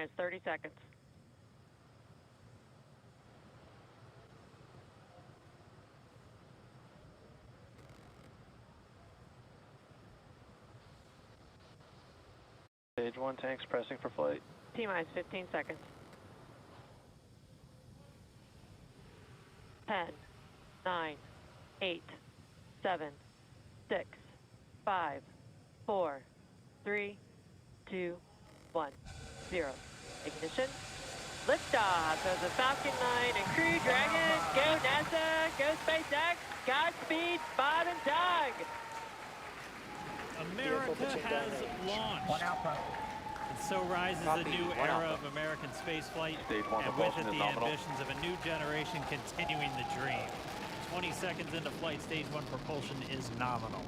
It's 30 seconds. Stage 1 tanks pressing for flight. T-minus 15 seconds. 10, 9, 8, 7, 6, 5, 4, 3, 2, 1, 0. Ignition. Liftoff of the Falcon 9 and Crew Dragon. Go NASA, go SpaceX. Godspeed, Bob and Doug. America has launched. And so rises a new era of American spaceflight, and with it the ambitions of a new generation continuing the dream. 20 seconds into flight, stage 1 propulsion is nominal.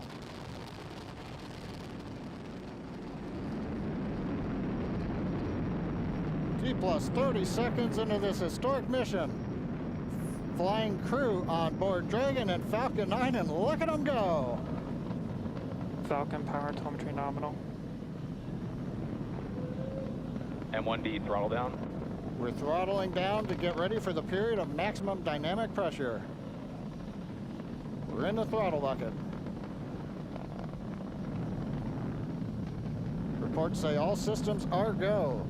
T plus 30 seconds into this historic mission. Flying crew on board Dragon and Falcon 9, and look at them go. Falcon power telemetry nominal. M1D throttle down. We're throttling down to get ready for the period of maximum dynamic pressure. We're in the throttle bucket. Reports say all systems are go.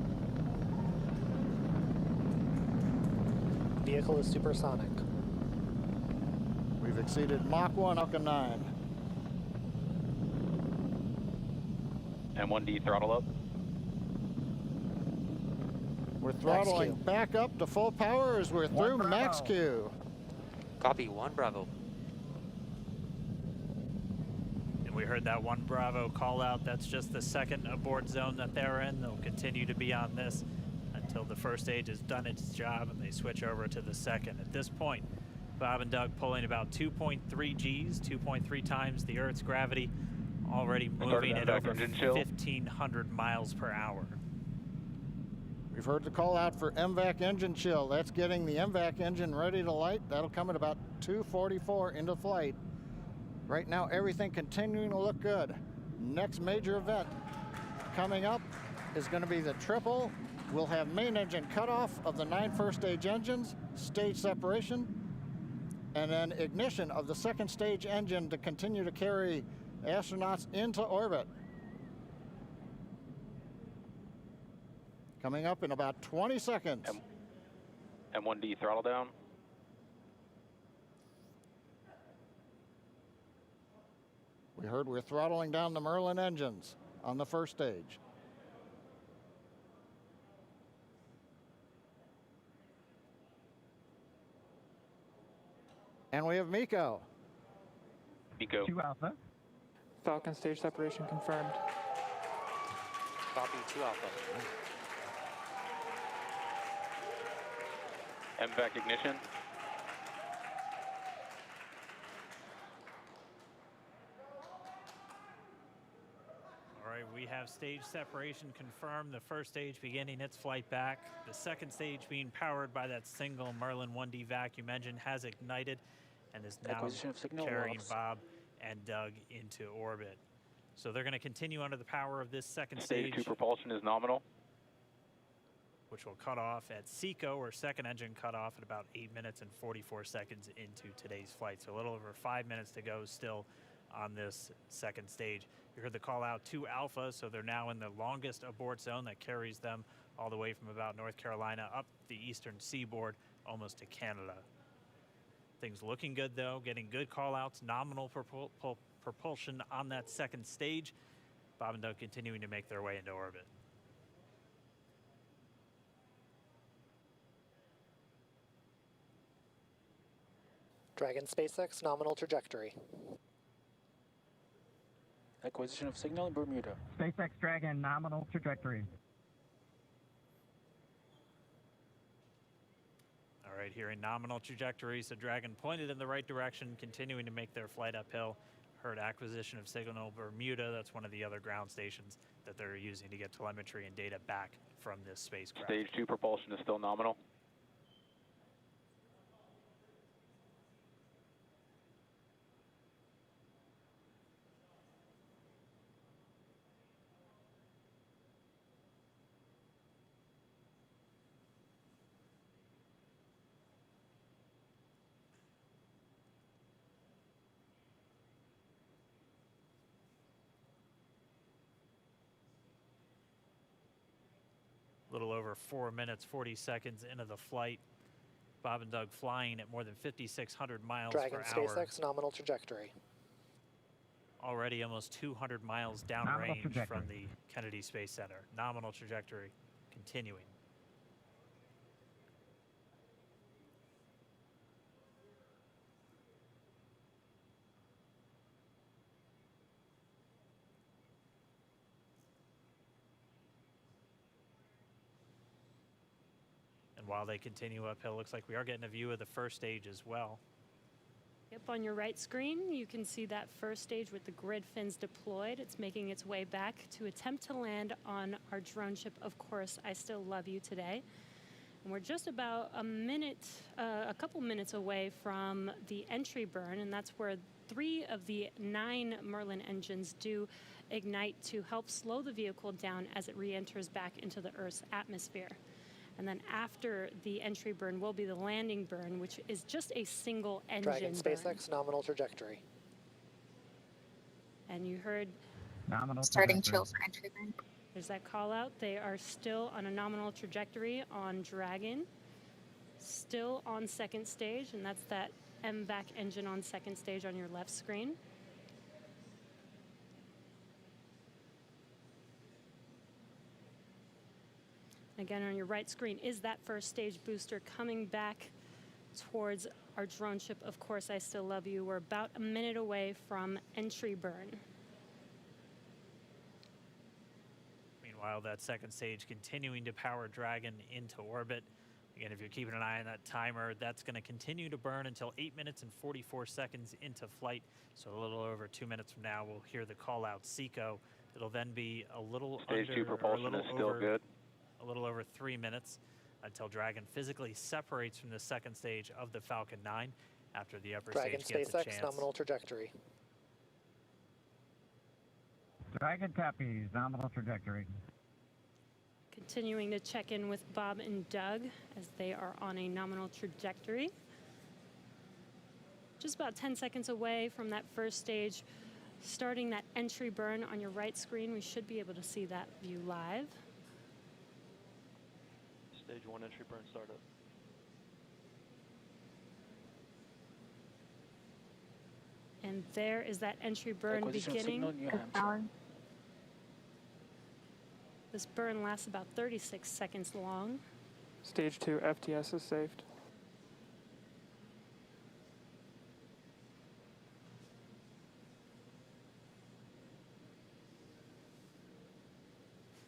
Vehicle is supersonic. We've exceeded Mach 1 Falcon 9. M1D throttle up. We're throttling back up to full power as we're through max Q. Copy, 1 Bravo. And we heard that 1 Bravo call out. That's just the second abort zone that they're in. They'll continue to be on this until the first stage has done its job and they switch over to the second. At this point, Bob and Doug pulling about 2.3 Gs, 2.3 times the Earth's gravity, already moving at over 1,500 miles per hour. We've heard the call out for MVAC engine chill. That's getting the MVAC engine ready to light. That'll come at about 2:44 into flight. Right now, everything continuing to look good. Next major event coming up is going to be the triple. We'll have main engine cutoff of the 9 first stage engines, stage separation, and then ignition of the second stage engine to continue to carry astronauts into orbit. Coming up in about 20 seconds. M1D throttle down. We heard we're throttling down the Merlin engines on the first stage. And we have MECO. MECO. 2 Alpha. Falcon stage separation confirmed. Copy, 2 Alpha. MVAC ignition. All right, we have stage separation confirmed. The first stage beginning its flight back. The second stage being powered by that single Merlin 1D vacuum engine has ignited and is now carrying Bob and Doug into orbit. So they're going to continue under the power of this second stage. Stage 2 propulsion is nominal. Which will cut off at SECO, or second engine cutoff, at about 8 minutes and 44 seconds into today's flight. So a little over 5 minutes to go still on this second stage. You heard the call out to Alpha, so they're now in the longest abort zone that carries them all the way from about North Carolina up the eastern seaboard, almost to Canada. Things looking good though, getting good call outs, nominal propulsion on that second stage. Bob and Doug continuing to make their way into orbit. Dragon SpaceX nominal trajectory. Acquisition of signal in Bermuda. SpaceX Dragon nominal trajectory. All right, here in nominal trajectory, so Dragon pointed in the right direction, continuing to make their flight uphill. Heard acquisition of signal Bermuda. That's one of the other ground stations that they're using to get telemetry and data back from this spacecraft. Stage 2 propulsion is still nominal. little over 4 minutes, 40 seconds into the flight. Bob and Doug flying at more than 5,600 miles Dragon per hour. SpaceX nominal trajectory. Already almost 200 miles Nominal downrange trajectory. from the Kennedy Space Center. Nominal trajectory continuing. And while they continue uphill, looks like we are getting a view of the first stage as well. Yep, on your right screen, you can see that first stage with the grid fins deployed. It's making its way back to attempt to land on our drone ship, Of Course, I Still Love You today. And we're just about a couple minutes away from the entry burn, and that's where 3 of the 9 Merlin engines do ignite to help slow the vehicle down as it re-enters back into the Earth's atmosphere. And then after the entry burn will be the landing burn, which is just a single engine Dragon burn. SpaceX nominal trajectory. And you heard Nominal Starting trajectory. chill for entry burn. there's that call out. They are still on a nominal trajectory on Dragon, still on second stage, and that's that MVAC engine on second stage on your left screen. Again, on your right screen is that first stage booster coming back towards our drone ship, Of Course, I Still Love You. We're about a minute away from entry burn. Meanwhile, that second stage continuing to power Dragon into orbit. Again, if you're keeping an eye on that timer, that's going to continue to burn until 8 minutes and 44 seconds into flight. So a little over 2 minutes from now, we'll hear the call out SECO. It'll then be a little Stage under, 2 propulsion or a is little still over, good. a little over 3 minutes until Dragon physically separates from the second stage of the Falcon 9 after the upper Dragon stage gets a SpaceX chance. nominal trajectory. Dragon copies. Nominal trajectory. Continuing to check in with Bob and Doug as they are on a nominal trajectory. Just about 10 seconds away from that first stage, starting that entry burn on your right screen. We should be able to see that view live. Stage 1 entry burn startup. And there is that entry burn Acquisition of beginning. signal, New Hampshire. Power. This burn lasts about 36 seconds long. Stage 2 FTS is saved.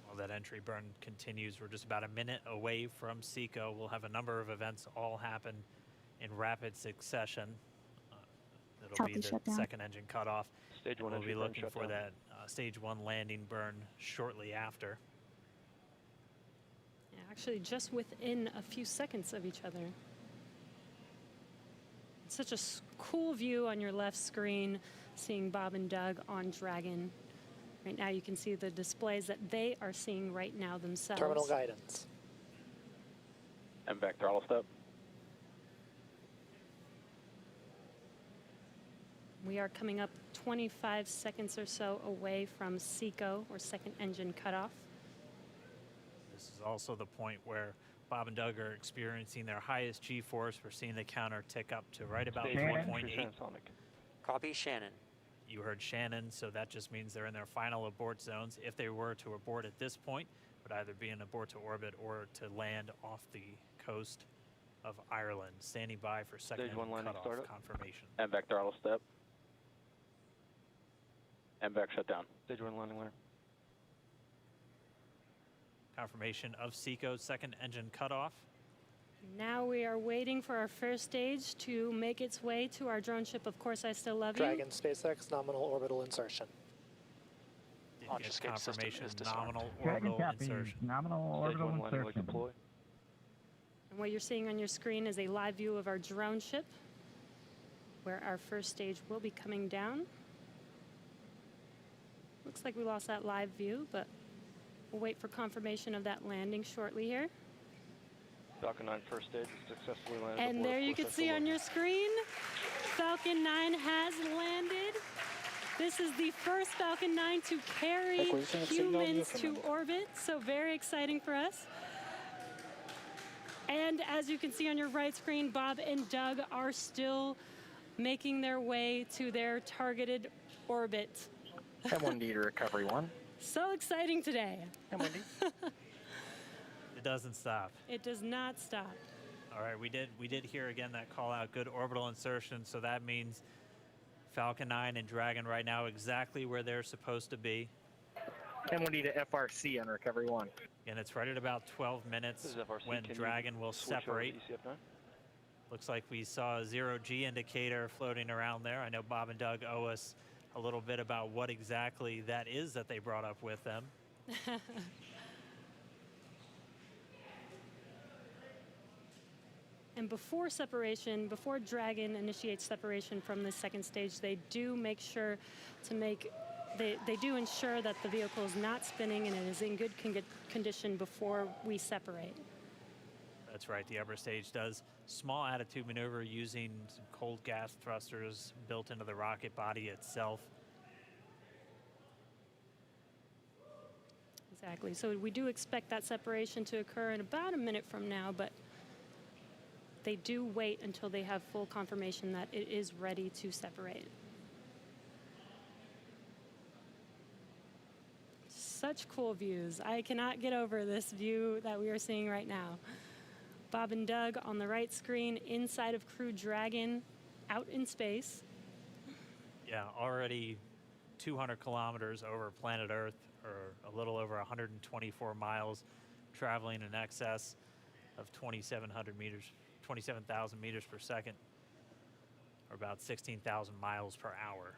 While that entry burn continues, we're just about a minute away from SECO. We'll have a number of events all happen in rapid succession. It'll Copy, be the shutdown. second engine cutoff. Stage 1 We'll entry be burn looking for shutdown. that stage 1 landing burn shortly after. Yeah, actually, just within a few seconds of each other. It's such a cool view on your left screen, seeing Bob and Doug on Dragon. Right now, you can see the displays that they are seeing right now themselves. Terminal guidance. MVAC throttle step. We are coming up 25 seconds or so away from SECO, or second engine cutoff. This is also the point where Bob and Doug are experiencing their highest G-force. We're seeing the counter tick up to right about Stage 1 entry 4.8. transonic. Copy Shannon. You heard Shannon, so that just means they're in their final abort zones. If they were to abort at this point, it would either be an abort to orbit or to land off the coast of Ireland. Standing by for second Stage 1 engine landing cutoff startup. confirmation. MVAC throttle step. MVAC shutdown. Stage 1 landing layer. Confirmation of SECO's second engine cutoff. Now we are waiting for our first stage to make its way to our drone ship, Of Course, I Still Love You. Dragon SpaceX nominal orbital insertion. Did Launch get escape system confirmation is disarmed. nominal Dragon orbital copies. insertion. Nominal Stage orbital 1 landing leg insertion. deploy. And what you're seeing on your screen is a live view of our drone ship, where our first stage will be coming down. Looks like we lost that live view, but we'll wait for confirmation of that landing shortly here. Falcon 9 first stage is successfully landed. And aboard there Of you Course, can I Still see Love on You. your screen, Falcon 9 has landed. This is the first Falcon 9 to carry Acquisition of signal, humans to Newfoundland. orbit, so very exciting for us. And as you can see on your right screen, Bob and Doug are still making their way to their targeted orbit. M1D to recovery 1. So exciting today. M1D. It doesn't stop. It does not stop. All right, we did hear again that call out, good orbital insertion, so that means Falcon 9 and Dragon right now exactly where they're supposed to be. M1D to FRC on recovery 1. And it's right at about 12 This minutes is FRC. when Can you Dragon will switch over to separate. ECF9? Looks like we saw a 0G indicator floating around there. I know Bob and Doug owe us a little bit about what exactly that is that they brought up with them. And before separation, before Dragon initiates separation from the second stage, they do make sure to make, they do ensure that the vehicle is not spinning and it is in good condition before we separate. That's right, the upper stage does small attitude maneuver using some cold gas thrusters built into the rocket body itself. Exactly, so we do expect that separation to occur in about a minute from now, but they do wait until they have full confirmation that it is ready to separate. Such cool views. I cannot get over this view that we are seeing right now. Bob and Doug on the right screen, inside of Crew Dragon, out in space. Yeah, already 200 kilometers over planet Earth, or a little over 124 miles, traveling in excess of 2,700 meters. 27,000 meters per second, or about 16,000 miles per hour.